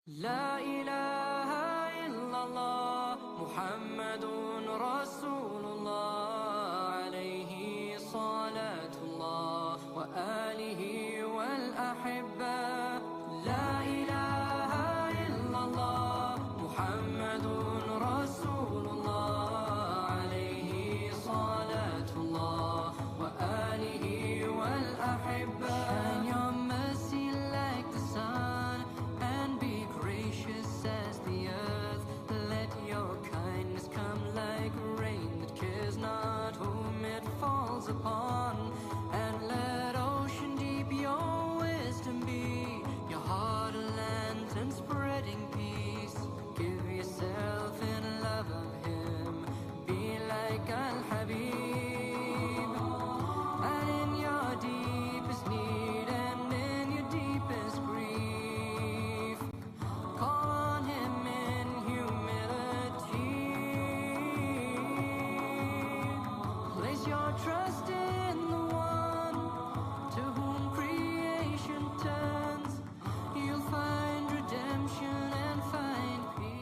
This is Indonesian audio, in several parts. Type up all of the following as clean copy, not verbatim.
لا إله إلا الله محمد رسول الله عليه صلاة الله وآله والأحبة لا إله إلا الله محمد رسول الله عليه صلاة الله وآله والأحبة. Shine your mercy like the sun and be gracious as the earth. Let your kindness come like rain that cares not whom it falls upon. And let ocean deep your wisdom be, your heart a lantern spreading peace. Give yourself in love of him, be like Al-Habib. And in your deepest need and in your deepest grief, call on him in humility. Place your trust in the one to whom creation turns. You'll find redemption and find peace.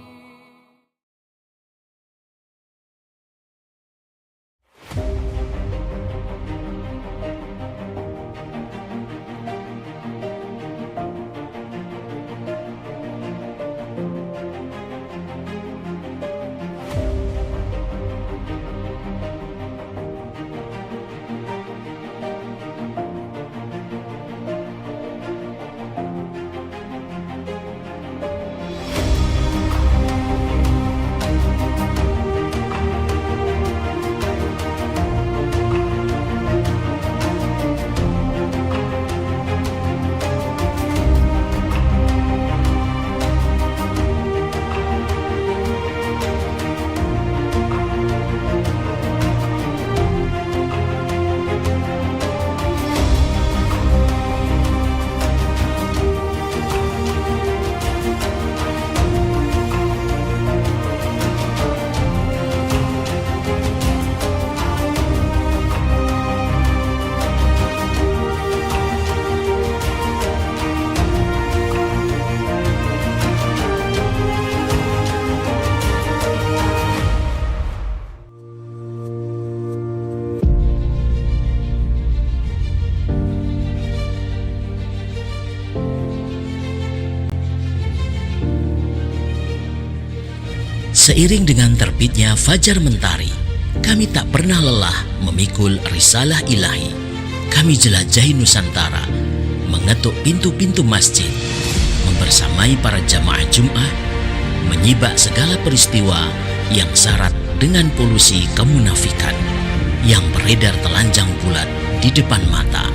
Seiring dengan terbitnya fajar mentari, kami tak pernah lelah memikul risalah ilahi. Kami jelajahi Nusantara, mengetuk pintu-pintu masjid, membersamai para jamaah Jum'ah, menyibak segala peristiwa yang syarat dengan polusi kemunafikan yang beredar telanjang bulat di depan mata.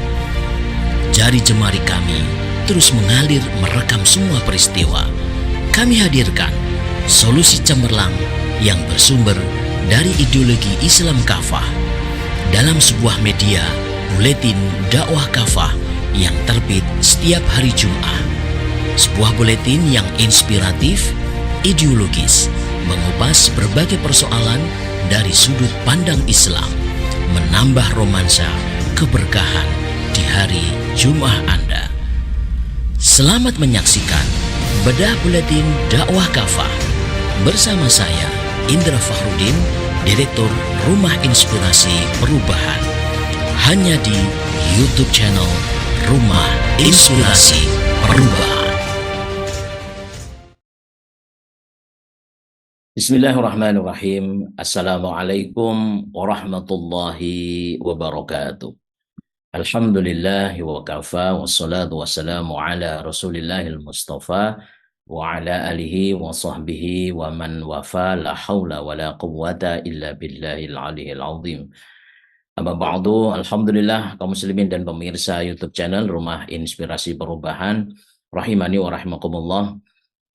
Jari jemari kami terus mengalir merekam semua peristiwa. Kami hadirkan solusi cemerlang yang bersumber dari ideologi Islam kafah dalam sebuah media buletin dakwah kafah yang terbit setiap hari Jumat. Sebuah buletin yang inspiratif, ideologis, mengupas berbagai persoalan dari sudut pandang Islam, menambah romansa keberkahan di hari Jumat Anda. Selamat menyaksikan bedah buletin dakwah kafah bersama saya, Indra Fahrudin, Direktur Rumah Inspirasi Perubahan, hanya di YouTube channel Rumah Inspirasi Perubahan. Bismillahirrahmanirrahim. Assalamualaikum warahmatullahi wabarakatuh. Alhamdulillahi wa kafa, wassalatu wassalamu ala rasulillahil mustafa wa ala alihi wa sahbihi wa man wafa, la hawla wa la quwwata illa billahil aliyil azim. Amma ba'du, alhamdulillah kaum muslimin dan pemirsa YouTube channel Rumah Inspirasi Perubahan, rahimani wa rahimakumullah.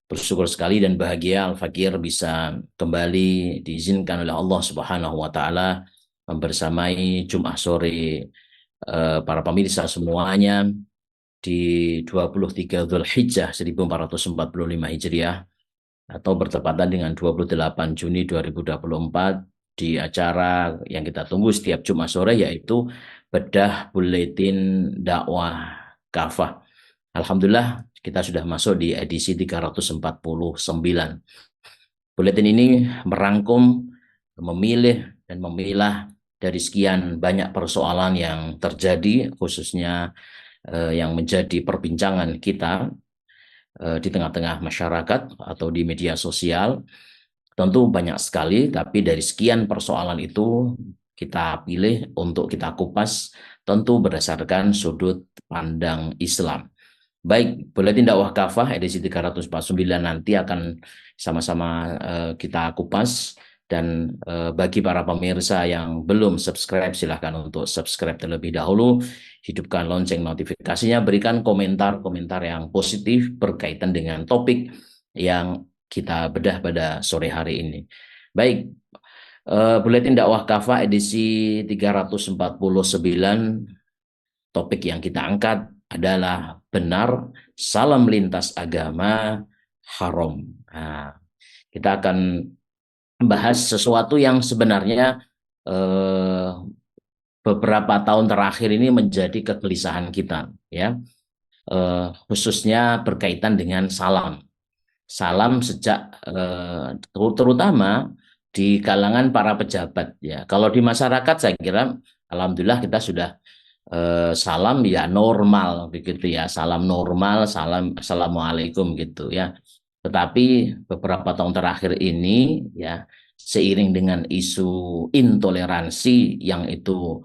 Bersyukur sekali dan bahagia Al-Fakir bisa kembali diizinkan oleh Allah Subhanahu wa taala membersamai Jumat sore para pemirsa semuanya di 23 Dzulhijjah 1445 Hijriah atau bertepatan dengan 28 Juni 2024 di acara yang kita tunggu setiap Jumat sore, yaitu bedah buletin dakwah kafah. Alhamdulillah Kita sudah masuk di edisi 349. Buletin ini merangkum, memilih, dan memilah dari sekian banyak persoalan yang terjadi, khususnya yang menjadi perbincangan kita di tengah-tengah masyarakat atau di media sosial. Tentu banyak sekali, tapi dari sekian persoalan itu kita pilih untuk kita kupas, tentu berdasarkan sudut pandang Islam. Baik, Buletin Dakwah Kafah edisi 349 nanti akan sama-sama kita kupas. Dan bagi para pemirsa yang belum subscribe, silahkan untuk subscribe terlebih dahulu. Hidupkan lonceng notifikasinya, berikan komentar-komentar yang positif berkaitan dengan topik yang kita bedah pada sore hari ini. Baik, Buletin Dakwah Kafah edisi 349, topik yang kita angkat adalah benar salam lintas agama haram. Nah, kita akan bahas sesuatu yang sebenarnya beberapa tahun terakhir ini menjadi kegelisahan kita, ya, khususnya berkaitan dengan salam. Salam sejak terutama di kalangan para pejabat, ya. Kalau di masyarakat saya kira alhamdulillah kita sudah salam ya normal begitu ya, salam normal, salam assalamualaikum gitu ya. Tetapi beberapa tahun terakhir ini ya, seiring dengan isu intoleransi yang itu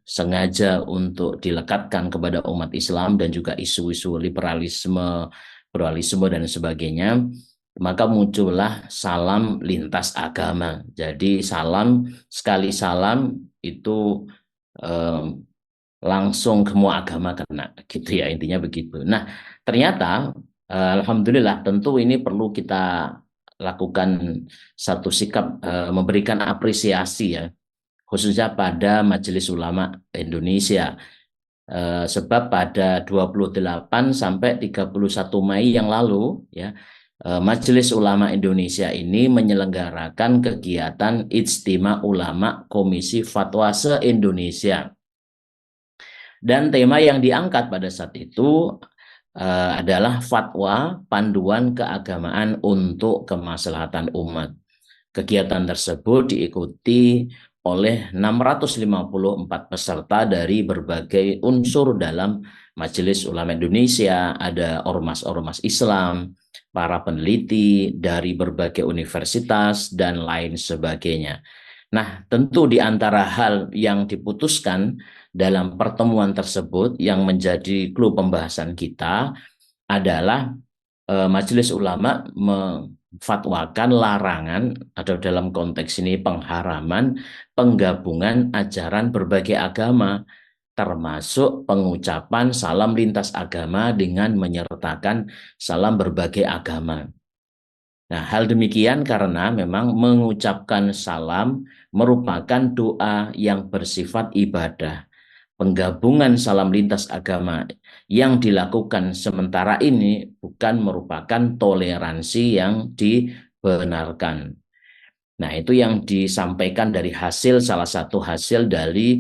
sengaja untuk dilekatkan kepada umat Islam, dan juga isu-isu liberalisme, pluralisme dan sebagainya, maka muncullah salam lintas agama. Jadi salam, sekali salam itu langsung semua agama kena, gitu ya, intinya begitu. Nah, ternyata alhamdulillah tentu ini perlu kita lakukan satu sikap memberikan apresiasi ya, khususnya pada Majelis Ulama Indonesia. Sebab pada 28 sampai 31 Mei yang lalu ya, Majelis Ulama Indonesia ini menyelenggarakan kegiatan Ijtima Ulama Komisi Fatwa se-Indonesia. Dan tema yang diangkat pada saat itu adalah fatwa panduan keagamaan untuk kemaslahatan umat. Kegiatan tersebut diikuti oleh 654 peserta dari berbagai unsur dalam Majelis Ulama Indonesia. Ada ormas-ormas Islam, para peneliti dari berbagai universitas, dan lain sebagainya. Nah, tentu di antara hal yang diputuskan dalam pertemuan tersebut yang menjadi clue pembahasan kita adalah Majelis Ulama memfatwakan larangan, atau dalam konteks ini pengharaman, penggabungan ajaran berbagai agama, termasuk pengucapan salam lintas agama dengan menyertakan salam berbagai agama. Nah, hal demikian karena memang mengucapkan salam merupakan doa yang bersifat ibadah. Penggabungan salam lintas agama yang dilakukan sementara ini bukan merupakan toleransi yang dibenarkan. Nah, itu yang disampaikan dari salah satu hasil dari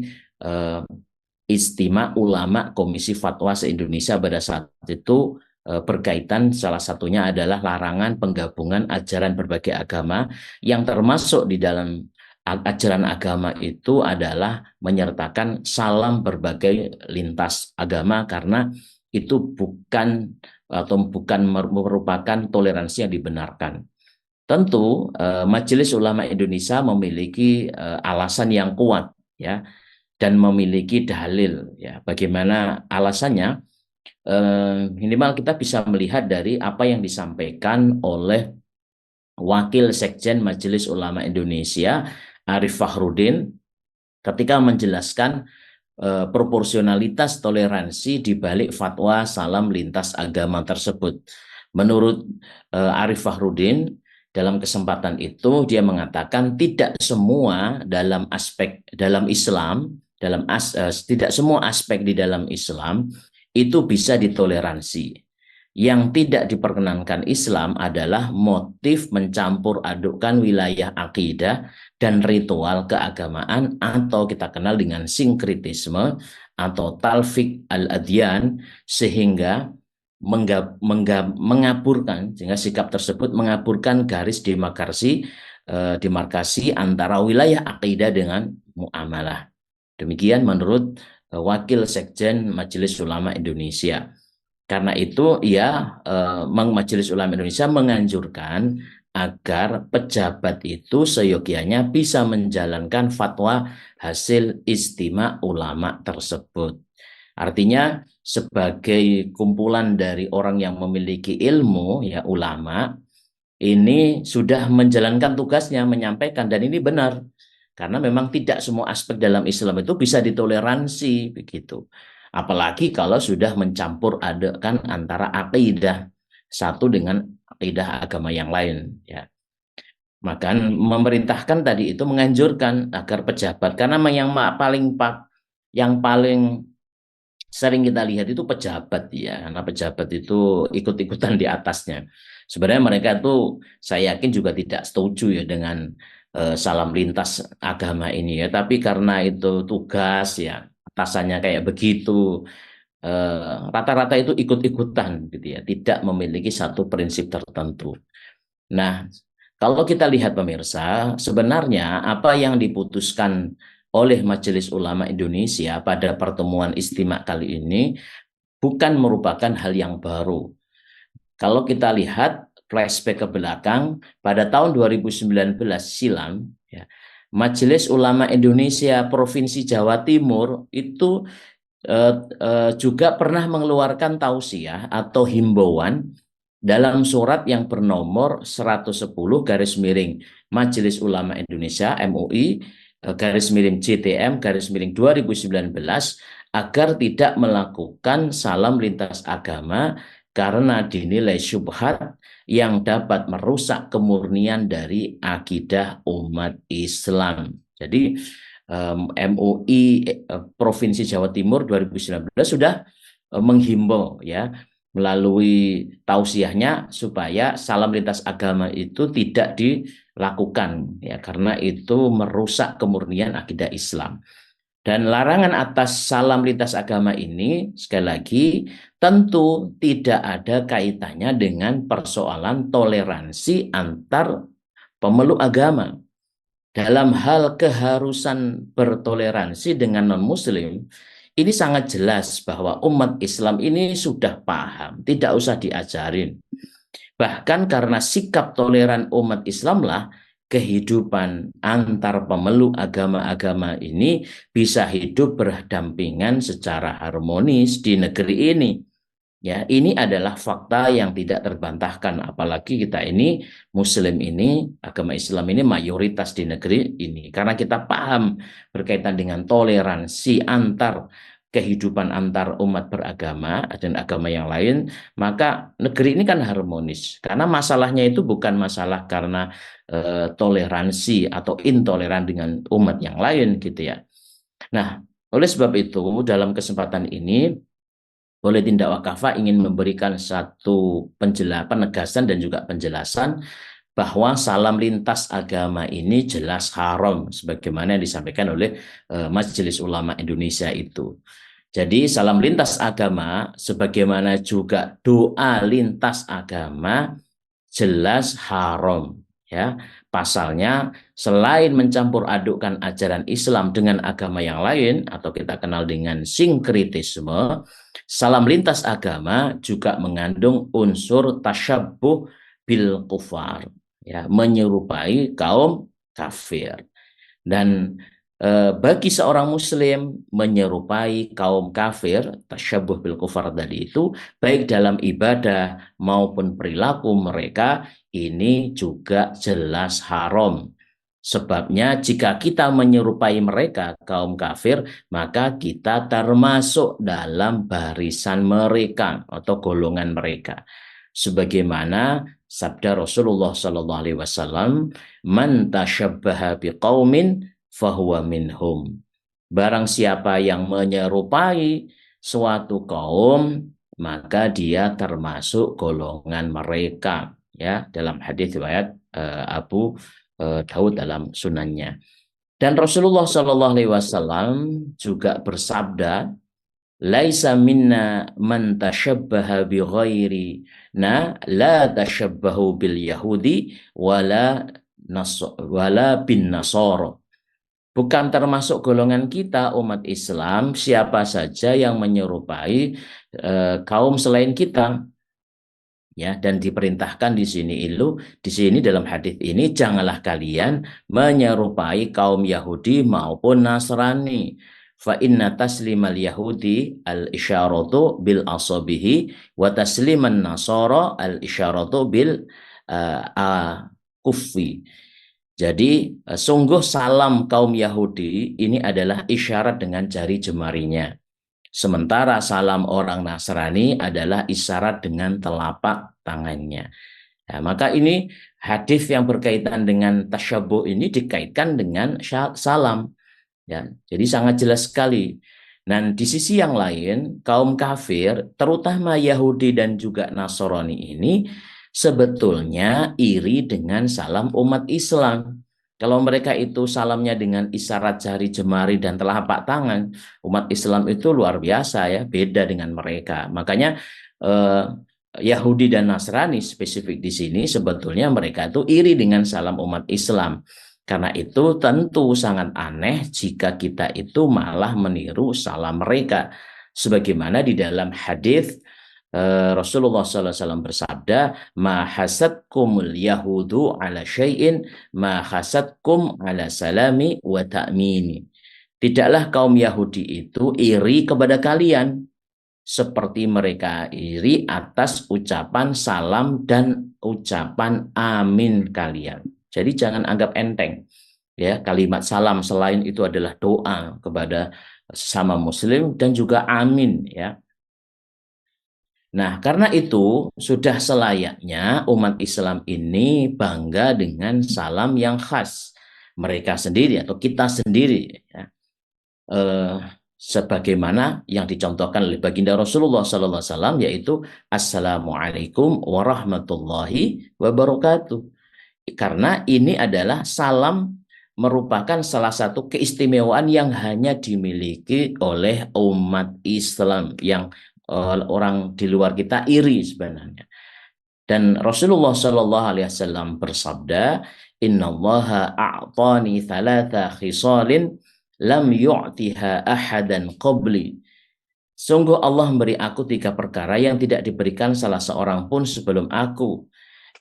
Ijtima Ulama Komisi Fatwa se-Indonesia pada saat itu, berkaitan salah satunya adalah larangan penggabungan ajaran berbagai agama, yang termasuk di dalam ajaran agama itu adalah menyertakan salam berbagai lintas agama, karena itu bukan merupakan toleransi yang dibenarkan. Tentu Majelis Ulama Indonesia memiliki alasan yang kuat ya, dan memiliki dalil ya. Bagaimana alasannya? Minimal kita bisa melihat dari apa yang disampaikan oleh Wakil Sekjen Majelis Ulama Indonesia Arif Fahrudin ketika menjelaskan proporsionalitas toleransi di balik fatwa salam lintas agama tersebut. Menurut Arif Fahrudin, dalam kesempatan itu dia mengatakan tidak semua dalam Islam, tidak semua aspek di dalam Islam itu bisa ditoleransi. Yang tidak diperkenankan Islam adalah motif mencampur adukkan wilayah akidah dan ritual keagamaan, atau kita kenal dengan sinkritisme atau talfik al-adyan, sehingga mengaburkan, sehingga sikap tersebut mengaburkan garis demarkasi antara wilayah akidah dengan muamalah. Demikian menurut Wakil Sekjen Majelis Ulama Indonesia. Karena itu Majelis Ulama Indonesia menganjurkan agar pejabat itu seyogianya bisa menjalankan fatwa hasil istimewa ulama tersebut. Artinya sebagai kumpulan dari orang yang memiliki ilmu, ya ulama, ini sudah menjalankan tugasnya menyampaikan, dan ini benar. Karena memang tidak semua aspek dalam Islam itu bisa ditoleransi begitu. Apalagi kalau sudah mencampur adukan antara akidah satu dengan akidah agama yang lain, ya. Maka memerintahkan tadi itu menganjurkan agar pejabat, karena yang paling sering kita lihat itu pejabat, ya, karena pejabat itu ikut-ikutan di atasnya. Sebenarnya mereka itu saya yakin juga tidak setuju ya dengan salam lintas agama ini, ya, tapi karena itu tugas, ya, atasannya kayak begitu, rata-rata itu ikut-ikutan gitu ya, tidak memiliki satu prinsip tertentu. Nah, kalau kita lihat pemirsa, sebenarnya apa yang diputuskan oleh Majelis Ulama Indonesia pada pertemuan istimewa kali ini bukan merupakan hal yang baru. Kalau kita lihat flashback ke belakang, pada tahun 2019 silam, ya, Majelis Ulama Indonesia Provinsi Jawa Timur itu juga pernah mengeluarkan tausiah atau himbauan dalam surat yang bernomor 110 garis miring Majelis Ulama Indonesia MUI garis miring JTM garis miring 2019 agar tidak melakukan salam lintas agama karena dinilai syubhat yang dapat merusak kemurnian dari akidah umat Islam. Jadi MUI Provinsi Jawa Timur 2019 sudah menghimbau, ya, melalui tausiahnya supaya salam lintas agama itu tidak dilakukan, ya, karena itu merusak kemurnian akidah Islam. Dan larangan atas salam lintas agama ini sekali lagi tentu tidak ada kaitannya dengan persoalan toleransi antar pemeluk agama. Dalam hal keharusan bertoleransi dengan non-muslim, ini sangat jelas bahwa umat Islam ini sudah paham, tidak usah diajarin. Bahkan karena sikap toleran umat Islamlah kehidupan antar pemeluk agama-agama ini bisa hidup berdampingan secara harmonis di negeri ini. Ya, ini adalah fakta yang tidak terbantahkan, apalagi kita ini Muslim ini, agama Islam ini mayoritas di negeri ini. Karena kita paham berkaitan dengan toleransi antar kehidupan antar umat beragama dan agama yang lain, maka negeri ini kan harmonis. Karena masalahnya itu bukan masalah karena toleransi atau intoleran dengan umat yang lain gitu ya. Nah, oleh sebab itu dalam kesempatan ini oleh Tindak Wakafah ingin memberikan satu penegasan dan juga penjelasan bahwa salam lintas agama ini jelas haram sebagaimana yang disampaikan oleh Majelis Ulama Indonesia itu. Jadi salam lintas agama sebagaimana juga doa lintas agama jelas haram, ya. Pasalnya selain mencampur adukkan ajaran Islam dengan agama yang lain atau kita kenal dengan sinkritisme, salam lintas agama juga mengandung unsur tasyabbuh bil kufar, ya, menyerupai kaum kafir. Dan bagi seorang muslim menyerupai kaum kafir, tasyabbuh bil kufar tadi itu, baik dalam ibadah maupun perilaku mereka, ini juga jelas haram. Sebabnya jika kita menyerupai mereka, kaum kafir, maka kita termasuk dalam barisan mereka atau golongan mereka. Sebagaimana sabda Rasulullah SAW, "Man tasyabbaha biqaumin fahuwa minhum." Barang siapa yang menyerupai suatu kaum, maka dia termasuk golongan mereka. Ya, dalam hadis riwayat Abu Daud dalam sunannya. Dan Rasulullah SAW juga bersabda Laisa minna man tashabbaha bi ghairina la tashabbahu bil yahudi wala bin nasara. Bukan termasuk golongan kita umat Islam siapa saja yang menyerupai kaum selain kita. Ya, dan diperintahkan di sini dalam hadis ini janganlah kalian menyerupai kaum Yahudi maupun Nasrani. Fa inna taslimal Yahudi al isyaratu bil asabihi wa tasliman Nasara al isyaratu bil kufi. Jadi sungguh salam kaum Yahudi ini adalah isyarat dengan jari jemarinya. Sementara salam orang Nasrani adalah isyarat dengan telapak tangannya. Nah, maka ini hadis yang berkaitan dengan tasyabuh ini dikaitkan dengan salam. Ya, jadi sangat jelas sekali. Dan di sisi yang lain, kaum kafir, terutama Yahudi dan juga Nasrani ini sebetulnya iri dengan salam umat Islam. Kalau mereka itu salamnya dengan isyarat jari jemari dan telapak tangan, umat Islam itu luar biasa ya, beda dengan mereka. Makanya Yahudi dan Nasrani spesifik di sini sebetulnya mereka itu iri dengan salam umat Islam. Karena itu tentu sangat aneh jika kita itu malah meniru salam mereka. Sebagaimana di dalam hadis Rasulullah SAW bersabda, ma hasadkumul yahudu ala syai'in ma hasadkum ala salami wa ta'mini. Tidaklah kaum Yahudi itu iri kepada kalian seperti mereka iri atas ucapan salam dan ucapan amin kalian. Jadi jangan anggap enteng ya kalimat salam, selain itu adalah doa kepada sesama muslim dan juga amin ya. Nah, karena itu sudah selayaknya umat Islam ini bangga dengan salam yang khas mereka sendiri atau kita sendiri, ya. Sebagaimana yang dicontohkan oleh baginda Rasulullah SAW, yaitu Assalamualaikum warahmatullahi wabarakatuh. Karena ini adalah salam merupakan salah satu keistimewaan yang hanya dimiliki oleh umat Islam yang orang di luar kita iri sebenarnya. Dan Rasulullah SAW bersabda, Innallaha a'tani thalatha khisalin lam yu'tiha ahadan qabli. Sungguh Allah memberi aku 3 perkara yang tidak diberikan salah seorang pun sebelum aku,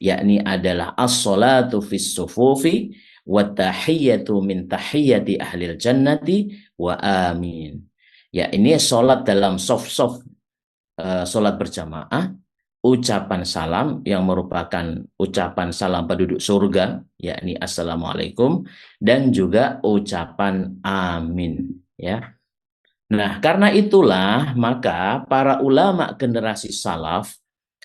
yakni adalah as-salatu fis sufufi wa tahiyyatu min tahiyyati ahlil jannati wa amin. Ya, ini salat dalam soft salat berjamaah, ucapan salam yang merupakan ucapan salam penduduk surga, yakni assalamualaikum, dan juga ucapan amin. Ya. Nah, karena itulah maka para ulama generasi salaf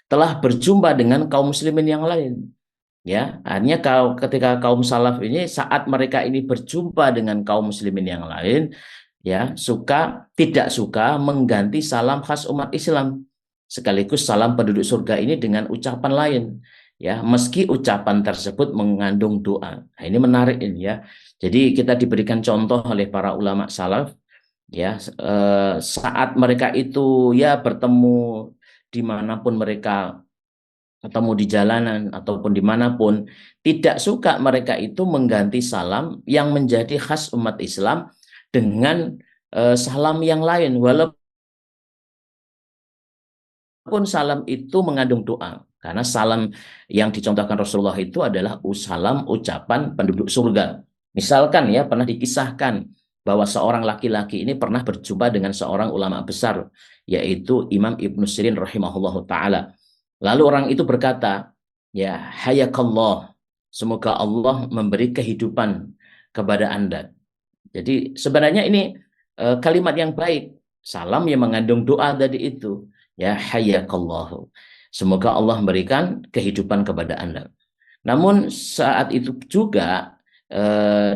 telah berjumpa dengan kaum muslimin yang lain. Ya, hanya ketika kaum salaf ini saat mereka ini berjumpa dengan kaum muslimin yang lain, ya tidak suka mengganti salam khas umat Islam sekaligus salam penduduk surga ini dengan ucapan lain, ya meski ucapan tersebut mengandung doa. Nah, ini menarik ini ya. Jadi kita diberikan contoh oleh para ulama salaf ya, saat mereka itu ya bertemu dimanapun mereka ketemu di jalanan ataupun dimanapun, tidak suka mereka itu mengganti salam yang menjadi khas umat Islam dengan salam yang lain, walaupun salam itu mengandung doa. Karena salam yang dicontohkan Rasulullah itu adalah salam ucapan penduduk surga. Misalkan ya, pernah dikisahkan bahwa seorang laki-laki ini pernah berjumpa dengan seorang ulama besar, yaitu Imam Ibnu Sirin rahimahullahu ta'ala. Lalu orang itu berkata, ya hayakallah, semoga Allah memberi kehidupan kepada Anda. Jadi sebenarnya ini kalimat yang baik, salam yang mengandung doa tadi itu, ya hayakallahu, semoga Allah memberikan kehidupan kepada Anda. Namun saat itu juga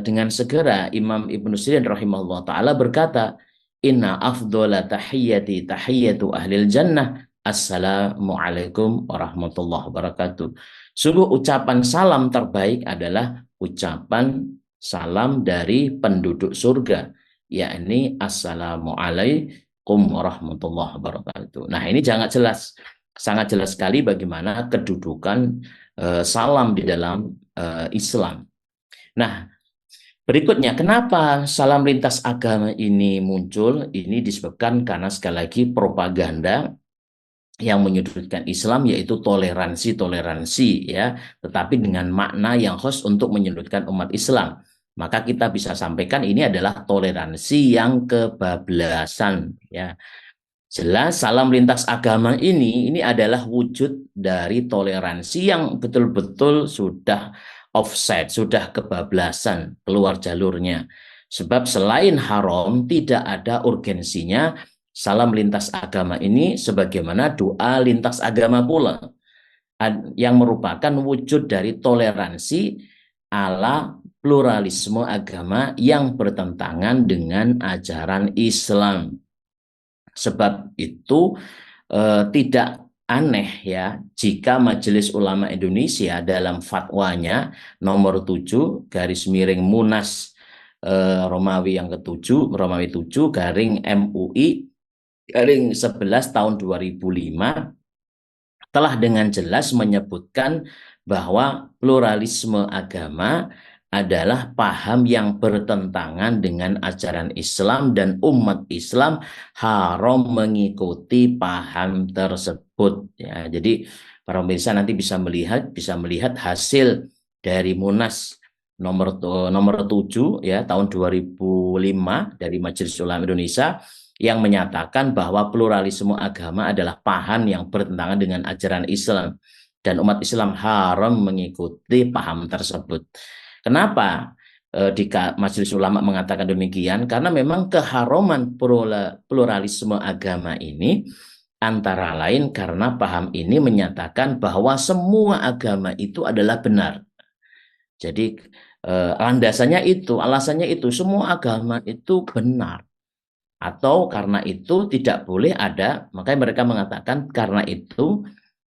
dengan segera Imam Ibnu Sirin rahimahullah ta'ala berkata, inna afdhola tahiyyati tahiyyatu ahlil jannah, assalamualaikum warahmatullahi wabarakatuh. Sungguh ucapan salam terbaik adalah ucapan salam dari penduduk surga, yakni assalamualaikum warahmatullahi wabarakatuh. Nah, ini sangat jelas sekali bagaimana kedudukan salam di dalam Islam. Nah, berikutnya, kenapa salam lintas agama ini muncul? Ini disebabkan karena sekali lagi propaganda yang menyudutkan Islam, yaitu toleransi ya, tetapi dengan makna yang khusus untuk menyudutkan umat Islam. Maka kita bisa sampaikan ini adalah toleransi yang kebablasan ya. Jelas salam lintas agama ini adalah wujud dari toleransi yang betul-betul sudah offside, sudah kebablasan, keluar jalurnya. Sebab selain haram tidak ada urgensinya salam lintas agama ini sebagaimana doa lintas agama pula, yang merupakan wujud dari toleransi ala pluralisme agama yang bertentangan dengan ajaran Islam. Sebab itu tidak aneh ya jika Majelis Ulama Indonesia dalam fatwanya nomor 7 garis miring Munas Romawi yang ke-7, Romawi 7 garing MUI garing 11 tahun 2005 telah dengan jelas menyebutkan bahwa pluralisme agama adalah paham yang bertentangan dengan ajaran Islam dan umat Islam haram mengikuti paham tersebut ya. Jadi para pemirsa nanti bisa melihat hasil dari Munas nomor 7 ya tahun 2005 dari Majelis Ulama Indonesia yang menyatakan bahwa pluralisme agama adalah paham yang bertentangan dengan ajaran Islam dan umat Islam haram mengikuti paham tersebut. Kenapa di Majelis Ulama mengatakan demikian? Karena memang keharaman pluralisme agama ini antara lain karena paham ini menyatakan bahwa semua agama itu adalah benar. Jadi alasannya itu semua agama itu benar. Atau karena itu tidak boleh ada, makanya mereka mengatakan karena itu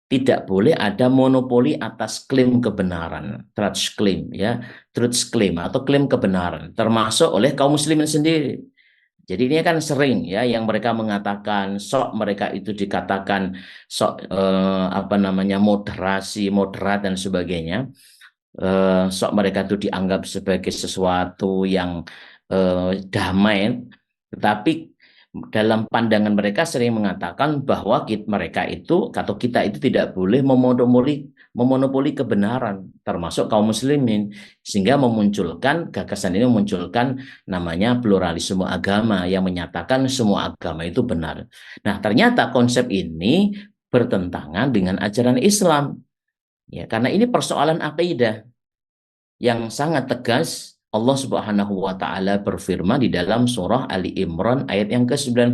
tidak boleh ada monopoli atas klaim kebenaran, truth claim ya, truth claim atau klaim kebenaran, termasuk oleh kaum muslimin sendiri. Jadi ini kan sering ya yang mereka mengatakan sok mereka itu dikatakan sok moderat dan sebagainya. Sok mereka itu dianggap sebagai sesuatu yang damai. Tetapi dalam pandangan mereka sering mengatakan bahwa mereka itu atau kita itu tidak boleh memonopoli kebenaran termasuk kaum muslimin, sehingga gagasan ini memunculkan namanya pluralisme agama yang menyatakan semua agama itu benar. Nah, ternyata konsep ini bertentangan dengan ajaran Islam. Ya, karena ini persoalan akidah yang sangat tegas. Allah Subhanahu wa taala berfirman di dalam surah Ali Imran ayat yang ke-19,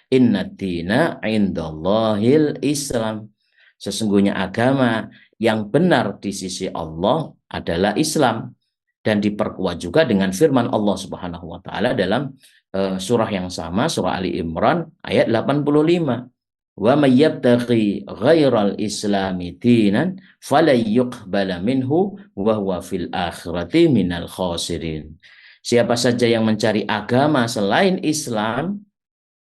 "Innaddina 'indallahil Islam." Sesungguhnya agama yang benar di sisi Allah adalah Islam, dan diperkuat juga dengan firman Allah Subhanahu wa taala dalam surah yang sama, surah Ali Imran ayat 85. Wa may yabtaghi ghairal islami dinan falan yuqbala minhu wa huwa fil akhirati minal khasirin. Siapa saja yang mencari agama selain Islam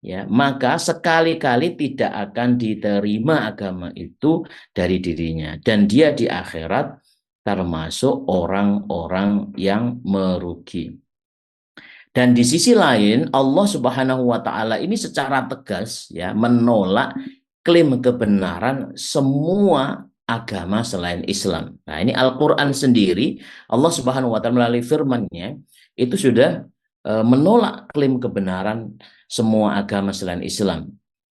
ya, maka sekali-kali tidak akan diterima agama itu dari dirinya, dan dia di akhirat termasuk orang-orang yang merugi. Dan di sisi lain Allah Subhanahu wa taala ini secara tegas ya menolak klaim kebenaran semua agama selain Islam. Nah, ini Al-Qur'an sendiri Allah Subhanahu wa taala melalui firman-Nya itu sudah menolak klaim kebenaran semua agama selain Islam.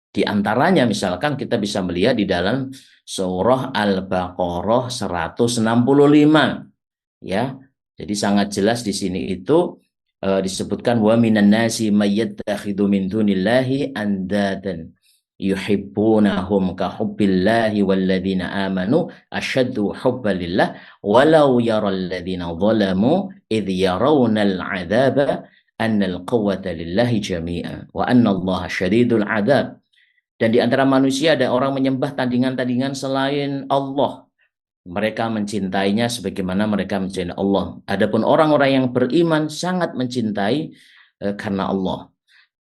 Di antaranya misalkan kita bisa melihat di dalam surah Al-Baqarah 165 ya. Jadi sangat jelas di sini itu disebutkan wa minan nasi may yattakhidhu min dunillahi andadan yuhibbunahum ka hubbillahi walladzina amanu asyaddu hubbalillah walau yaral ladzina zalamu idh yarawnal 'adzaba annal quwwata lillahi jami'a wa annallaha syadidul 'adzab. Dan di antara manusia ada orang menyembah tandingan-tandingan selain Allah. Mereka mencintainya sebagaimana mereka mencintai Allah. Adapun orang-orang yang beriman sangat mencintai karena Allah.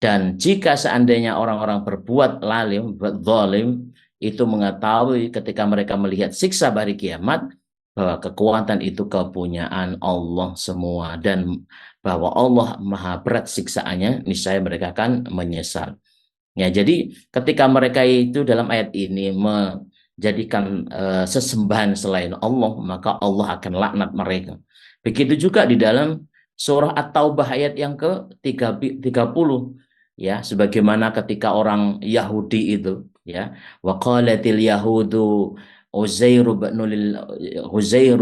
Dan jika seandainya orang-orang berbuat lalim, zalim, itu mengetahui ketika mereka melihat siksa hari kiamat, bahwa kekuatan itu kepunyaan Allah semua. Dan bahwa Allah maha berat siksaannya, niscaya mereka akan menyesal. Ya, jadi ketika mereka itu dalam ayat ini menjadikan sesembahan selain Allah, maka Allah akan laknat mereka. Begitu juga di dalam surah At-Taubah ayat yang ke-30, ya, sebagaimana ketika orang Yahudi itu, ya, wa qalatil yahudu Uzairu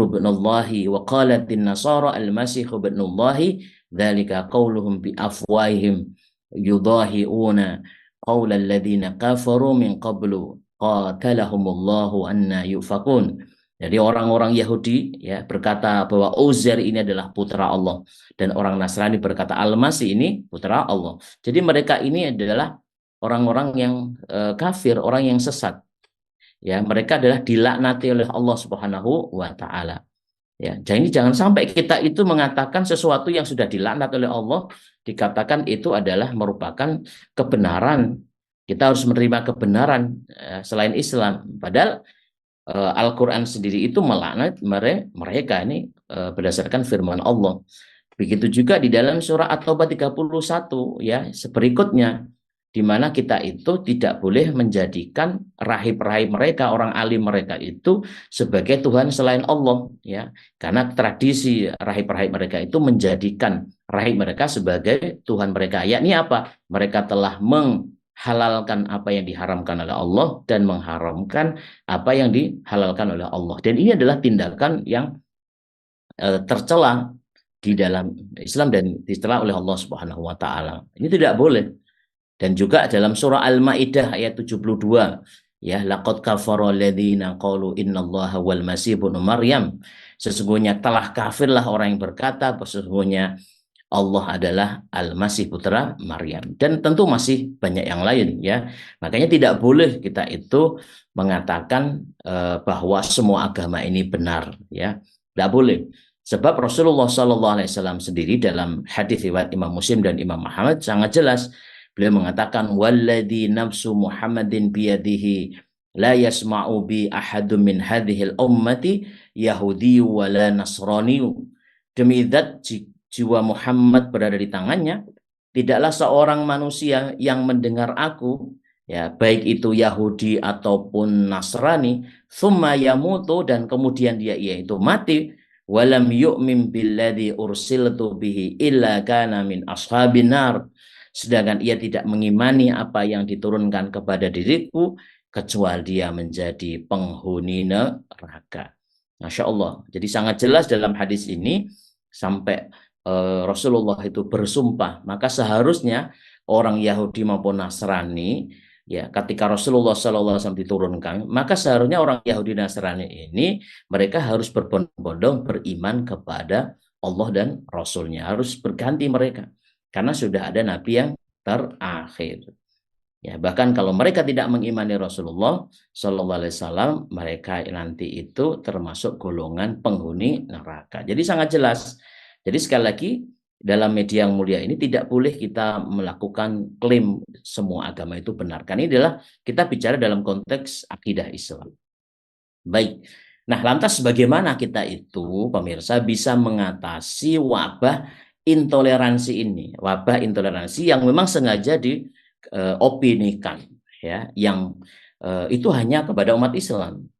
bin Allahi wa qalatin nasara al-masih bin Allahi dzalika qauluhum bi afwahihim yudahiuna qaulal ladzina kafaru min qablu qatalahumullahu anna yufakun. Jadi orang-orang Yahudi ya berkata bahwa Uzair ini adalah putra Allah, dan orang Nasrani berkata Al-Masih ini putra Allah. Jadi mereka ini adalah orang-orang yang kafir, orang yang sesat. Ya, mereka adalah dilaknati oleh Allah Subhanahu wa taala. Ya, jadi jangan sampai kita itu mengatakan sesuatu yang sudah dilaknat oleh Allah, dikatakan itu adalah merupakan kebenaran. Kita harus menerima kebenaran selain Islam. Padahal Al-Quran sendiri itu melaknat mereka ini berdasarkan firman Allah. Begitu juga di dalam surah At-Taubah 31 ya, berikutnya, di mana kita itu tidak boleh menjadikan rahib-rahib mereka, orang alim mereka itu sebagai Tuhan selain Allah, ya, karena tradisi rahib-rahib mereka itu menjadikan rahib mereka sebagai Tuhan mereka. Yakni apa? Mereka telah menghalalkan apa yang diharamkan oleh Allah dan mengharamkan apa yang dihalalkan oleh Allah. Dan ini adalah tindakan yang tercela di dalam Islam dan dicela oleh Allah Subhanahu wa taala. Ini tidak boleh. Dan juga dalam surah Al-Maidah ayat 72, ya, laqad kafara alladziina qalu innallaha wal masih ibnu Maryam. Sesungguhnya telah kafirlah orang yang berkata sesungguhnya Allah adalah Al-Masih putra Maryam. Dan tentu masih banyak yang lain, ya. Makanya tidak boleh kita itu mengatakan bahwa semua agama ini benar, ya. Tidak boleh. Sebab Rasulullah SAW sendiri dalam hadis riwayat Imam Muslim dan Imam Ahmad sangat jelas. Beliau mengatakan walladzi nafsu Muhammadin biyadihi la yasma'u bi ahadun min hadhil ummati yahudi wala nasrani. Demi zat jiwa Muhammad berada di tangannya, tidaklah seorang manusia yang mendengar aku, ya, baik itu Yahudi ataupun Nasrani, thumma yamutu, dan kemudian dia itu mati, walam yu'min billadzi ursiltu bihi illa kana min ashabin nar, sedangkan ia tidak mengimani apa yang diturunkan kepada diriku kecuali dia menjadi penghuni neraka. Masya Allah. Jadi sangat jelas dalam hadis ini sampai Rasulullah itu bersumpah, maka seharusnya orang Yahudi maupun Nasrani, ya, ketika Rasulullah SAW diturunkan, maka seharusnya orang Yahudi Nasrani ini mereka harus berbondong-bondong beriman kepada Allah dan Rasulnya, harus berganti mereka. Karena sudah ada nabi yang terakhir. Ya, bahkan kalau mereka tidak mengimani Rasulullah Sallallahu Alaihi Wasallam, mereka nanti itu termasuk golongan penghuni neraka. Jadi sangat jelas. Jadi sekali lagi dalam media yang mulia ini tidak boleh kita melakukan klaim semua agama itu benar. Karena ini adalah kita bicara dalam konteks akidah Islam. Baik. Nah, lantas bagaimana kita itu, pemirsa, bisa mengatasi wabah intoleransi ini, wabah intoleransi yang memang sengaja diopinikan, ya, yang itu hanya kepada umat Islam.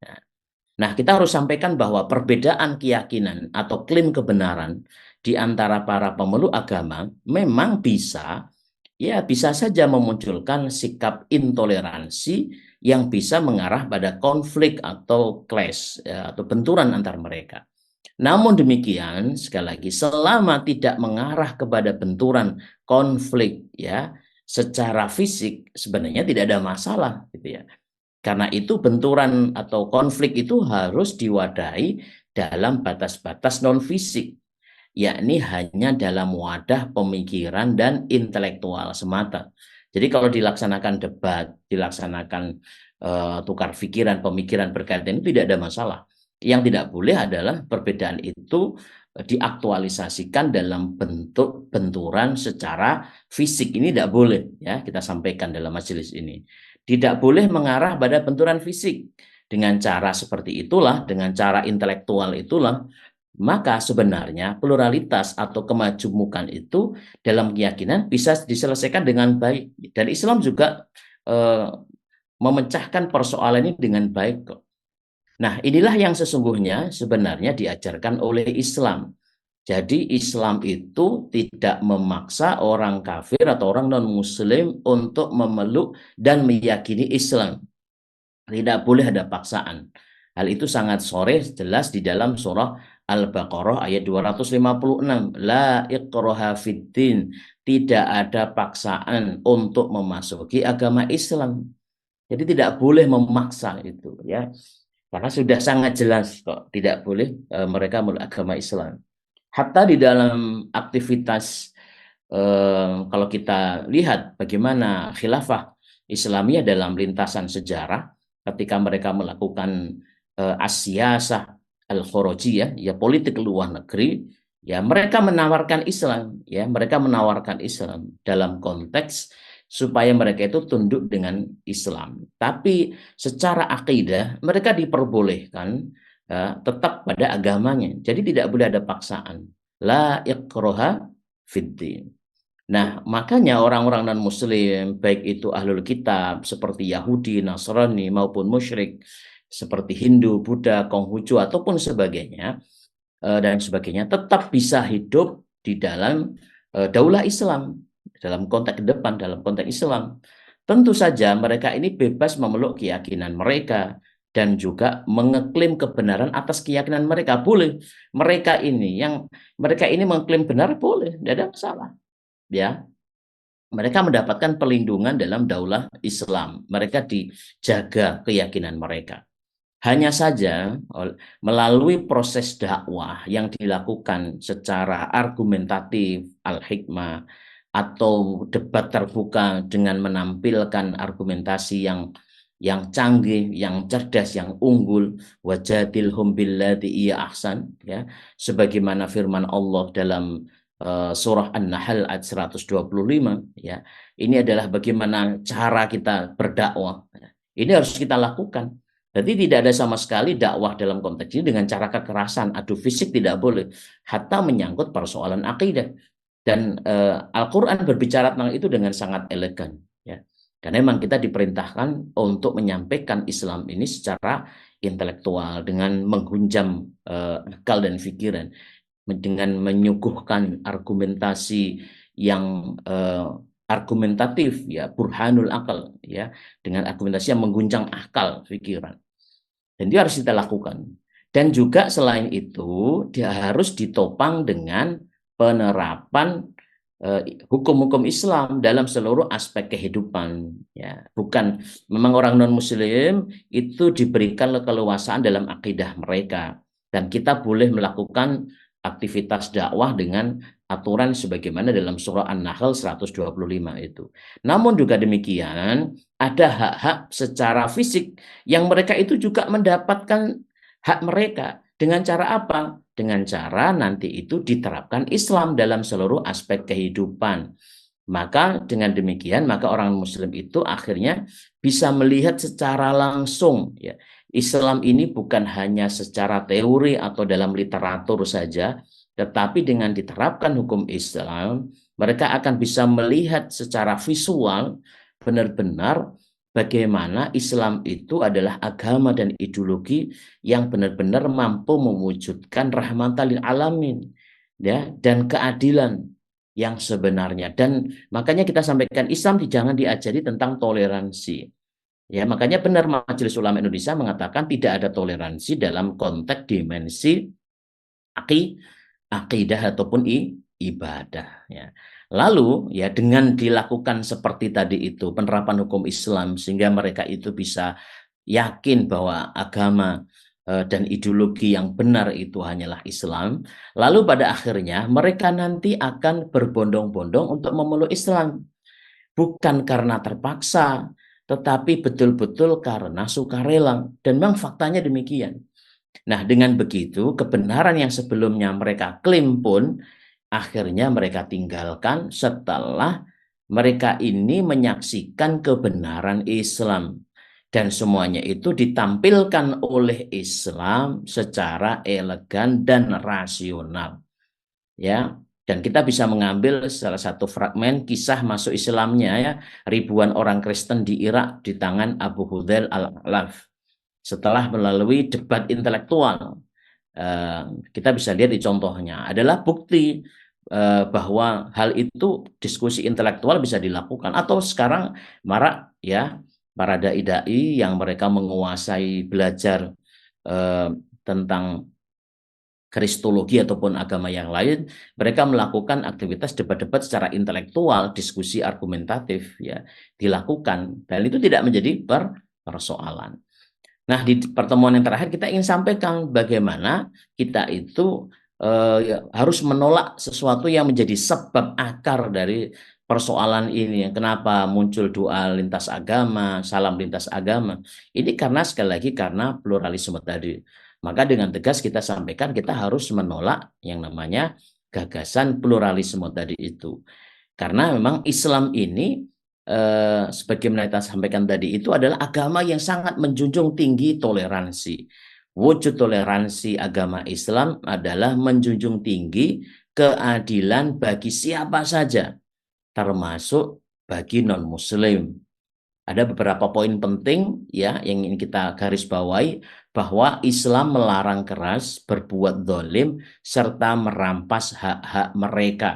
Nah, kita harus sampaikan bahwa perbedaan keyakinan atau klaim kebenaran di antara para pemeluk agama memang bisa saja memunculkan sikap intoleransi yang bisa mengarah pada konflik atau clash, ya, atau benturan antar mereka. Namun demikian, sekali lagi, selama tidak mengarah kepada benturan konflik, ya, secara fisik, sebenarnya tidak ada masalah, gitu ya. Karena itu benturan atau konflik itu harus diwadahi dalam batas-batas non fisik, yakni hanya dalam wadah pemikiran dan intelektual semata. Jadi kalau dilaksanakan debat, dilaksanakan tukar pikiran, pemikiran berkaitan itu tidak ada masalah. Yang tidak boleh adalah perbedaan itu diaktualisasikan dalam bentuk benturan secara fisik. Ini tidak boleh, ya, kita sampaikan dalam majelis ini. Tidak boleh mengarah pada benturan fisik. Dengan cara seperti itulah, dengan cara intelektual itulah, maka sebenarnya pluralitas atau kemajemukan itu dalam keyakinan bisa diselesaikan dengan baik. Dan Islam juga memecahkan persoalan ini dengan baik kok. Nah, inilah yang sesungguhnya sebenarnya diajarkan oleh Islam. Jadi Islam itu tidak memaksa orang kafir atau orang non-muslim untuk memeluk dan meyakini Islam. Tidak boleh ada paksaan. Hal itu sangat sore jelas di dalam surah Al-Baqarah ayat 256. La iqraha fiddin. Tidak ada paksaan untuk memasuki agama Islam. Jadi tidak boleh memaksa itu, ya. Karena sudah sangat jelas kok tidak boleh mereka memeluk agama Islam. Hatta di dalam aktivitas kalau kita lihat bagaimana khilafah Islamiyah dalam lintasan sejarah ketika mereka melakukan as-siyasah al-khurajiyah, ya politik luar negeri, ya mereka menawarkan Islam, ya mereka menawarkan Islam dalam konteks supaya mereka itu tunduk dengan Islam. Tapi secara akidah mereka diperbolehkan tetap pada agamanya. Jadi tidak boleh ada paksaan. La iqroha fiddin. Nah, makanya orang-orang non-muslim, baik itu ahlul kitab seperti Yahudi, Nasrani maupun musyrik seperti Hindu, Buddha, Konghucu ataupun sebagainya dan sebagainya tetap bisa hidup di dalam daulah Islam, dalam konteks depan, dalam konteks Islam. Tentu saja mereka ini bebas memeluk keyakinan mereka dan juga mengeklaim kebenaran atas keyakinan mereka. Boleh. Mereka ini mengklaim benar boleh, tidak ada masalah. Ya. Mereka mendapatkan perlindungan dalam daulah Islam. Mereka dijaga keyakinan mereka. Hanya saja melalui proses dakwah yang dilakukan secara argumentatif, al-hikmah, atau debat terbuka dengan menampilkan argumentasi yang canggih, yang cerdas, yang unggul, wajadilhum billati iya ahsan, ya, sebagaimana firman Allah dalam surah An-Nahl ayat 125, ya. Ini adalah bagaimana cara kita berdakwah. Ini harus kita lakukan. Jadi tidak ada sama sekali dakwah dalam konteks ini dengan cara kekerasan, adu fisik tidak boleh. Hatta menyangkut persoalan akidah. Dan Al-Quran berbicara tentang itu dengan sangat elegan. Ya. Karena memang kita diperintahkan untuk menyampaikan Islam ini secara intelektual, dengan menghunjam akal dan pikiran, dengan menyuguhkan argumentasi yang argumentatif, ya, burhanul akal, ya, dengan argumentasi yang mengguncang akal pikiran. Dan itu harus kita lakukan. Dan juga selain itu dia harus ditopang dengan penerapan hukum-hukum Islam dalam seluruh aspek kehidupan, ya. Bukan memang orang non-muslim itu diberikan keleluasaan dalam akidah mereka, dan kita boleh melakukan aktivitas dakwah dengan aturan sebagaimana dalam surah An-Nahl 125 itu. Namun juga demikian, ada hak-hak secara fisik yang mereka itu juga mendapatkan hak mereka. Dengan cara apa? Dengan cara nanti itu diterapkan Islam dalam seluruh aspek kehidupan. Maka dengan demikian, maka orang muslim itu akhirnya bisa melihat secara langsung, ya, Islam ini bukan hanya secara teori atau dalam literatur saja, tetapi dengan diterapkan hukum Islam, mereka akan bisa melihat secara visual benar-benar bagaimana Islam itu adalah agama dan ideologi yang benar-benar mampu mewujudkan rahmatan lil alamin, ya, dan keadilan yang sebenarnya. Dan makanya kita sampaikan Islam jangan diajari tentang toleransi. Ya, makanya benar Majelis Ulama Indonesia mengatakan tidak ada toleransi dalam konteks dimensi akidah ataupun ibadah, ya. Lalu ya dengan dilakukan seperti tadi itu penerapan hukum Islam sehingga mereka itu bisa yakin bahwa agama dan ideologi yang benar itu hanyalah Islam. Lalu pada akhirnya mereka nanti akan berbondong-bondong untuk memeluk Islam. Bukan karena terpaksa, tetapi betul-betul karena sukarela. Dan memang faktanya demikian. Nah, dengan begitu kebenaran yang sebelumnya mereka klaim pun akhirnya mereka tinggalkan setelah mereka ini menyaksikan kebenaran Islam. Dan semuanya itu ditampilkan oleh Islam secara elegan dan rasional. Ya, dan kita bisa mengambil salah satu fragmen kisah masuk Islamnya ya, ribuan orang Kristen di Irak di tangan Abu Hudzail al-Alaf setelah melalui debat intelektual. Kita bisa lihat di contohnya adalah bukti bahwa hal itu diskusi intelektual bisa dilakukan atau sekarang marak ya para dai-dai yang mereka menguasai belajar tentang kristologi ataupun agama yang lain, mereka melakukan aktivitas debat-debat secara intelektual, diskusi argumentatif ya dilakukan dan itu tidak menjadi persoalan. Nah, di pertemuan yang terakhir kita ingin sampaikan bagaimana kita itu harus menolak sesuatu yang menjadi sebab akar dari persoalan ini. Kenapa muncul doa lintas agama, salam lintas agama? Ini karena sekali lagi karena pluralisme tadi. Maka dengan tegas kita sampaikan kita harus menolak yang namanya gagasan pluralisme tadi itu. Karena memang Islam ini sebagaimana kita sampaikan tadi itu adalah agama yang sangat menjunjung tinggi toleransi. Wujud toleransi agama Islam adalah menjunjung tinggi keadilan bagi siapa saja, termasuk bagi non-Muslim. Ada beberapa poin penting ya yang ingin kita garis bawahi bahwa Islam melarang keras, berbuat zalim, serta merampas hak-hak mereka.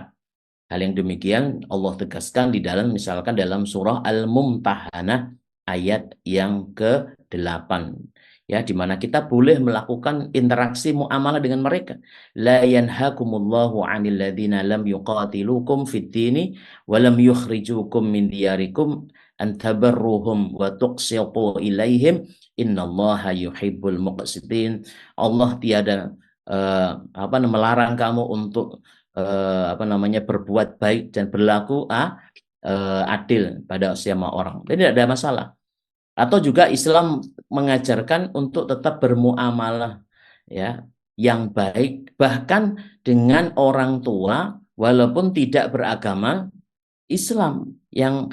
Hal yang demikian Allah tegaskan di dalam misalkan dalam surah Al-Mumtahanah ayat yang ke-8 ya di mana kita boleh melakukan interaksi muamalah dengan mereka. La yanhakumullahu 'anil ladzina lam yuqatilukum fid dini wa lam yukhrijukum min diyarikum an tabarruhum wa tuqsitu ilaihim innallaha yuhibbul muqsitin. Allah tiada melarang kamu untuk berbuat baik dan berlaku adil pada semua orang. Jadi tidak ada masalah. Atau juga Islam mengajarkan untuk tetap bermuamalah ya yang baik bahkan dengan orang tua walaupun tidak beragama Islam yang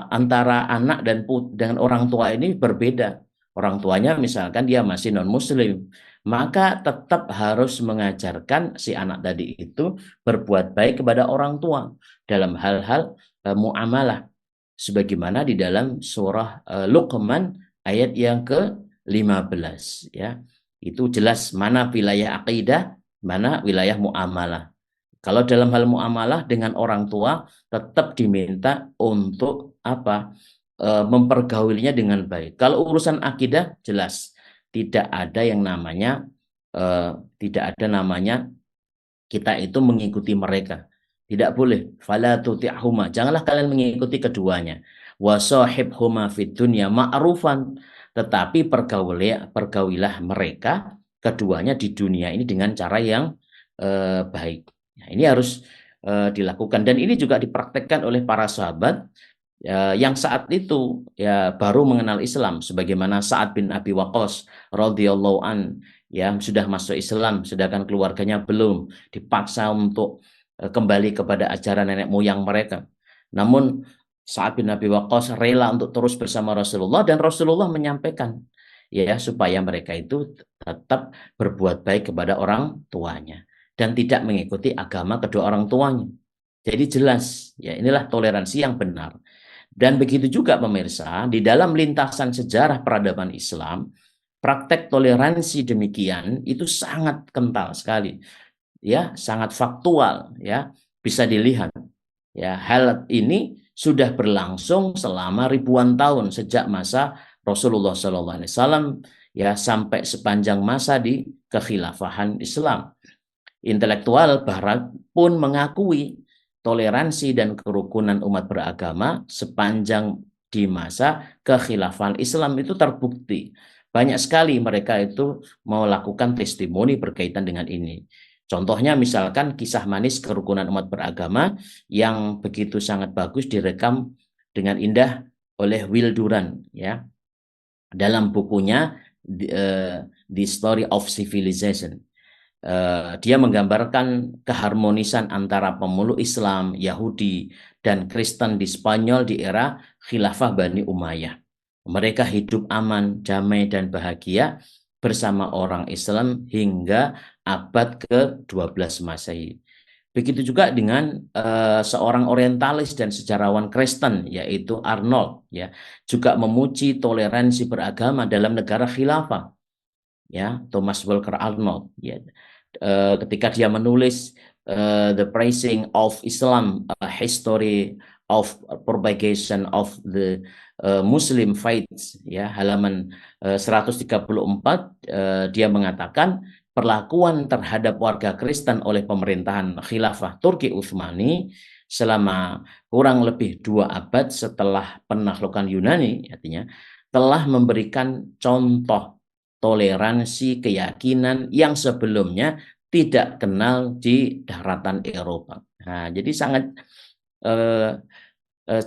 antara anak dan dengan orang tua ini berbeda. Orang tuanya misalkan dia masih non-Muslim, maka tetap harus mengajarkan si anak tadi itu berbuat baik kepada orang tua dalam hal-hal muamalah. Sebagaimana di dalam surah Luqman ayat yang ke-15 ya. Itu jelas mana wilayah akidah, mana wilayah muamalah. Kalau dalam hal muamalah dengan orang tua tetap diminta untuk mempergaulinya dengan baik. Kalau urusan akidah jelas tidak ada yang namanya kita itu mengikuti mereka. Tidak boleh. Fala tuti'huma. Janganlah kalian mengikuti keduanya. Wa sahibhuma fid dunya ma'rufan. Tetapi pergaulilah mereka keduanya di dunia ini dengan cara yang baik. Nah, ini harus dilakukan dan ini juga dipraktekkan oleh para sahabat yang saat itu ya baru mengenal Islam sebagaimana Sa'ad bin Abi Waqqas radhiyallahu an yang sudah masuk Islam sedangkan keluarganya belum, dipaksa untuk kembali kepada ajaran nenek moyang mereka. Namun Sa'ad bin Abi Waqqas rela untuk terus bersama Rasulullah dan Rasulullah menyampaikan ya supaya mereka itu tetap berbuat baik kepada orang tuanya dan tidak mengikuti agama kedua orang tuanya. Jadi jelas ya inilah toleransi yang benar. Dan begitu juga pemirsa, di dalam lintasan sejarah peradaban Islam, praktek toleransi demikian itu sangat kental sekali. Ya, sangat faktual ya, bisa dilihat. Ya, hal ini sudah berlangsung selama ribuan tahun sejak masa Rasulullah SAW ya sampai sepanjang masa di kekhilafahan Islam. Intelektual Barat pun mengakui toleransi dan kerukunan umat beragama sepanjang di masa kekhilafan Islam itu terbukti. Banyak sekali mereka itu melakukan testimoni berkaitan dengan ini. Contohnya misalkan kisah manis kerukunan umat beragama yang begitu sangat bagus direkam dengan indah oleh Will Durant ya. Dalam bukunya The Story of Civilization. Dia menggambarkan keharmonisan antara pemeluk Islam, Yahudi, dan Kristen di Spanyol di era Khilafah Bani Umayyah. Mereka hidup aman, damai, dan bahagia bersama orang Islam hingga abad ke-12 Masehi. Begitu juga dengan seorang orientalis dan sejarawan Kristen yaitu Arnold, ya, juga memuji toleransi beragama dalam negara khilafah, ya, Thomas Walker Arnold, ya. Ketika dia menulis The Praising of Islam, a History of Propagation of the Muslim Faith, ya, halaman 134, dia mengatakan perlakuan terhadap warga Kristen oleh pemerintahan Khilafah Turki Utsmani selama kurang lebih 2 abad setelah penaklukan Yunani, artinya telah memberikan contoh toleransi keyakinan yang sebelumnya tidak kenal di daratan Eropa. Nah, jadi sangat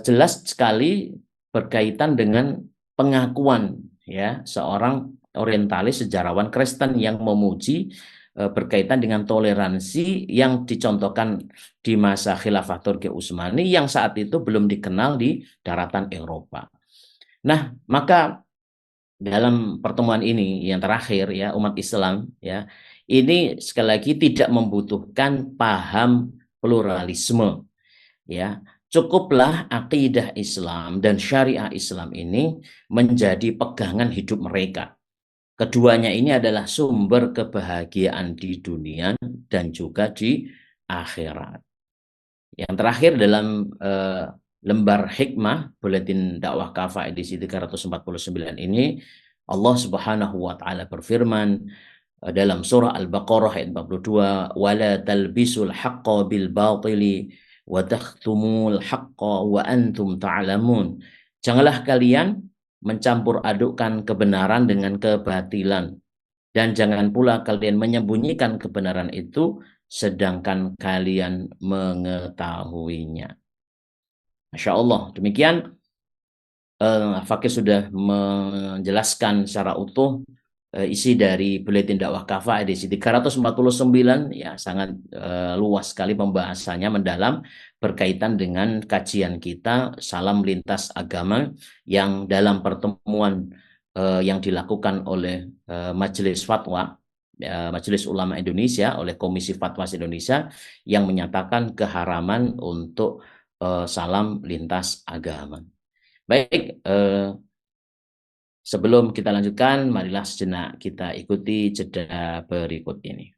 jelas sekali berkaitan dengan pengakuan, ya, seorang orientalis sejarawan Kristen yang memuji berkaitan dengan toleransi yang dicontohkan di masa Khilafah Turki Utsmani yang saat itu belum dikenal di daratan Eropa. Nah, maka dalam pertemuan ini yang terakhir, ya, umat Islam, ya, ini sekali lagi tidak membutuhkan paham pluralisme, ya. Cukuplah akidah Islam dan syariah Islam ini menjadi pegangan hidup mereka. Keduanya ini adalah sumber kebahagiaan di dunia dan juga di akhirat. Yang terakhir dalam lembar hikmah Buletin Dakwah Kafah edisi 349 ini, Allah Subhanahu wa taala berfirman dalam surah Al-Baqarah ayat 42, wala talbisul haqqo bil batili wa takhtumul haqqo wa antum ta'lamun. Janganlah kalian mencampur adukkan kebenaran dengan kebatilan, dan jangan pula kalian menyembunyikan kebenaran itu sedangkan kalian mengetahuinya. Masya Allah, demikian Fakir sudah menjelaskan secara utuh isi dari Buletin Dakwah Kafah edisi 349, ya, sangat luas sekali pembahasannya, mendalam, berkaitan dengan kajian kita Salam Lintas Agama yang dalam pertemuan yang dilakukan oleh Majelis Fatwa, Majelis Ulama Indonesia, oleh Komisi Fatwa Indonesia, yang menyatakan keharaman untuk salam lintas agama. Baik, sebelum kita lanjutkan, marilah sejenak kita ikuti jeda berikut ini.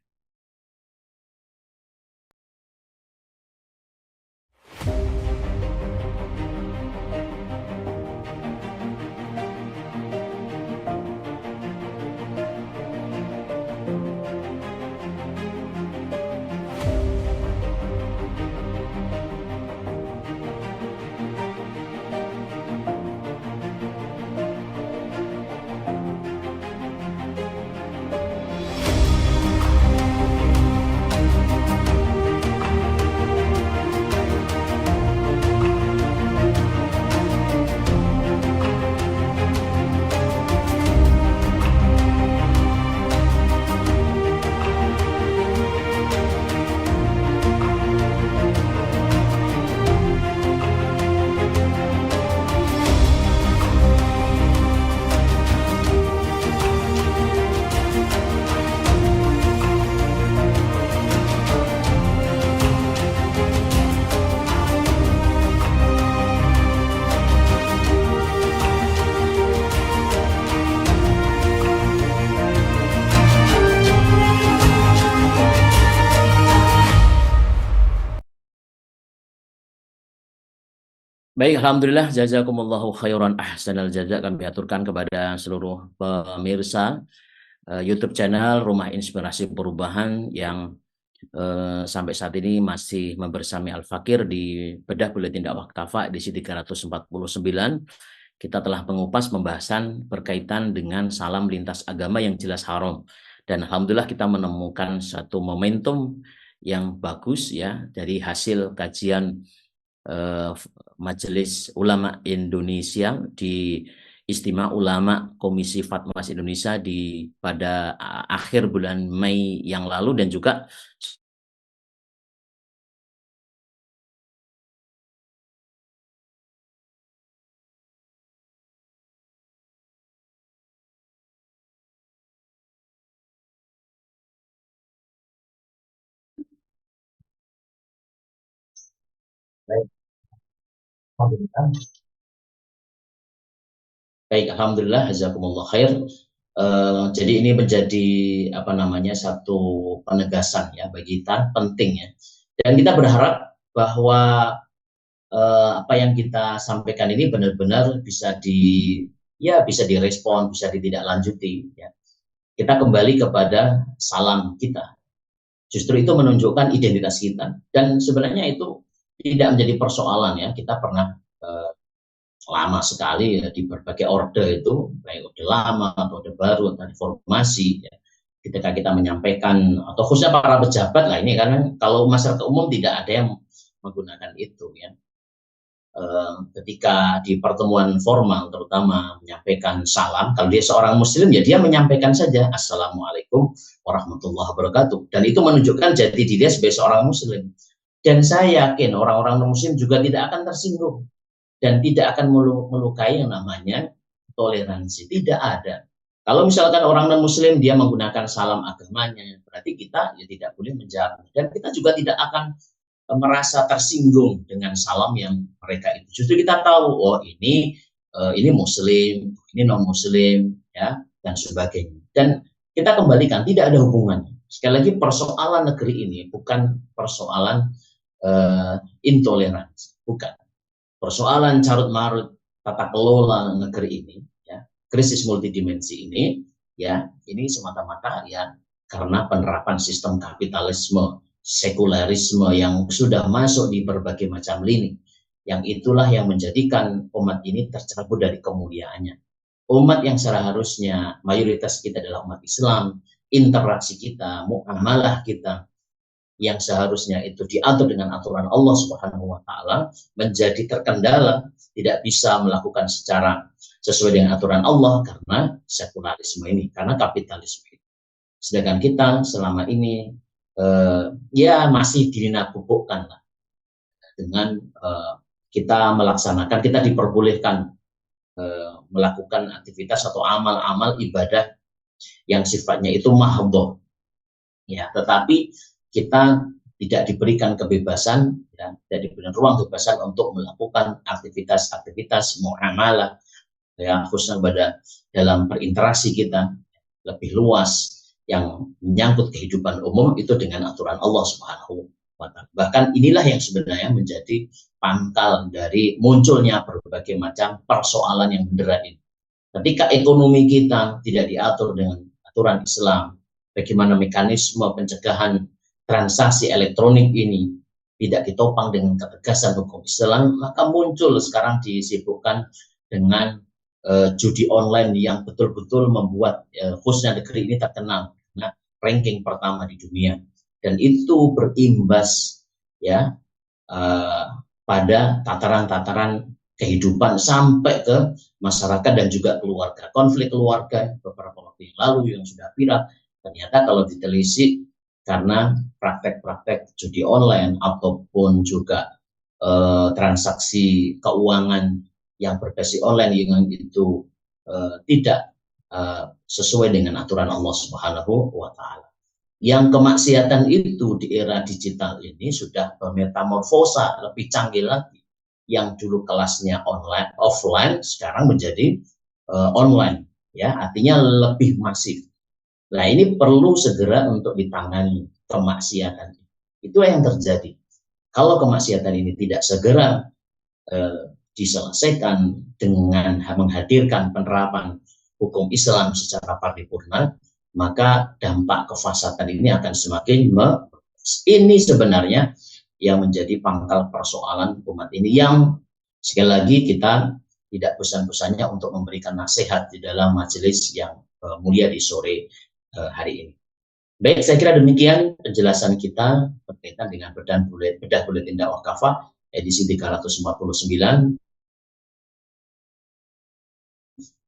Baik, alhamdulillah, jazakumullahu khairan ahsanal jazak kami aturkan kepada seluruh pemirsa YouTube channel Rumah Inspirasi Perubahan yang sampai saat ini masih membersami Al-Fakir di bedah Buletin Dakwah Kafah edisi 349. Kita telah mengupas pembahasan berkaitan dengan salam lintas agama yang jelas haram, dan alhamdulillah kita menemukan satu momentum yang bagus, ya, dari hasil kajian Majelis Ulama Indonesia di Istimewa Ulama Komisi Fatwa Indonesia pada akhir bulan Mei yang lalu, dan juga baik, alhamdulillah, jazakumullah khair. Jadi ini menjadi apa namanya satu penegasan ya bagi kita, penting ya. Dan kita berharap bahwa apa yang kita sampaikan ini benar-benar bisa bisa direspon, bisa ditindaklanjuti ya. Kita kembali kepada salam kita. Justru itu menunjukkan identitas kita. Dan sebenarnya itu tidak menjadi persoalan ya. Kita pernah lama sekali ya, di berbagai orde itu, baik orde lama atau orde baru atau reformasi ya. Ketika kita menyampaikan, atau khususnya para pejabat lah ini, karena kalau masyarakat umum tidak ada yang menggunakan itu ya. Ketika di pertemuan formal terutama menyampaikan salam, kalau dia seorang muslim ya dia menyampaikan saja assalamualaikum warahmatullahi wabarakatuh, dan itu menunjukkan jati diri sebagai seorang muslim. Dan saya yakin orang-orang muslim juga tidak akan tersinggung dan tidak akan melukai yang namanya toleransi. Tidak ada. Kalau misalkan orang non-muslim dia menggunakan salam agamanya, berarti kita ya tidak boleh menjawab. Dan kita juga tidak akan merasa tersinggung dengan salam yang mereka itu. Justru kita tahu, oh ini muslim, ini non-muslim, ya, dan sebagainya. Dan kita kembalikan, tidak ada hubungannya. Sekali lagi, persoalan negeri ini bukan persoalan intoleransi, bukan. Persoalan carut marut tata kelola negeri ini, ya, krisis multidimensi ini, ya, ini semata-mata ya karena penerapan sistem kapitalisme, sekularisme yang sudah masuk di berbagai macam lini, yang itulah yang menjadikan umat ini tercabut dari kemuliaannya. Umat yang seharusnya mayoritas kita adalah umat Islam, interaksi kita, muamalah kita yang seharusnya itu diatur dengan aturan Allah Subhanahu wa taala menjadi terkendala, tidak bisa melakukan secara sesuai dengan aturan Allah karena sekularisme ini, karena kapitalisme ini. Sedangkan kita selama ini ya masih dinabubukkan lah dengan kita melaksanakan, kita diperbolehkan melakukan aktivitas atau amal-amal ibadah yang sifatnya itu mahdhah ya, tetapi kita tidak diberikan kebebasan ya, tidak diberikan ruang kebebasan untuk melakukan aktivitas-aktivitas muamalah ya, khususnya pada dalam berinteraksi kita lebih luas yang menyangkut kehidupan umum itu dengan aturan Allah Subhanahu wa taala. Bahkan inilah yang sebenarnya menjadi pangkal dari munculnya berbagai macam persoalan yang mendera ini. Ketika ekonomi kita tidak diatur dengan aturan Islam, bagaimana mekanisme pencegahan transaksi elektronik ini tidak ditopang dengan ketegasan hukum Islam, maka muncul sekarang disibukkan dengan judi online yang betul-betul membuat khususnya negeri ini terkenal karena ranking pertama di dunia, dan itu berimbas ya pada tataran-tataran kehidupan sampai ke masyarakat dan juga keluarga. Konflik keluarga beberapa waktu yang lalu yang sudah viral, ternyata kalau ditelisik karena praktek-praktek judi online ataupun juga transaksi keuangan yang berbasis online yang itu tidak sesuai dengan aturan Allah Subhanahu wa taala. Yang kemaksiatan itu di era digital ini sudah bermetamorfosa lebih canggih lagi. Yang dulu kelasnya online offline sekarang menjadi online ya, artinya lebih masif. Nah, ini perlu segera untuk ditangani kemaksiatan. Itu yang terjadi. Kalau kemaksiatan ini tidak segera diselesaikan dengan menghadirkan penerapan hukum Islam secara paripurna, maka dampak kefasatan ini akan semakin ini sebenarnya yang menjadi pangkal persoalan umat ini, yang sekali lagi kita tidak bosan-bosannya untuk memberikan nasihat di dalam majelis yang mulia di sore hari ini. Baik, saya kira demikian penjelasan kita berkaitan dengan bedah buletin dakwah kafah edisi 349.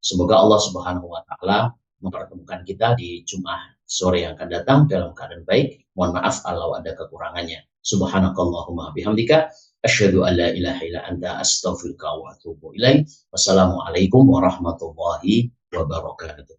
Semoga Allah Subhanahu wa taala mempertemukan kita di Jumat sore yang akan datang dalam keadaan baik. Mohon maaf kalau ada kekurangannya. Subhanakallahumma bihamdika asyhadu an la ilaha illa anta astaghfiruka wa atubu ilaik. Wassalamualaikum warahmatullahi wabarakatuh.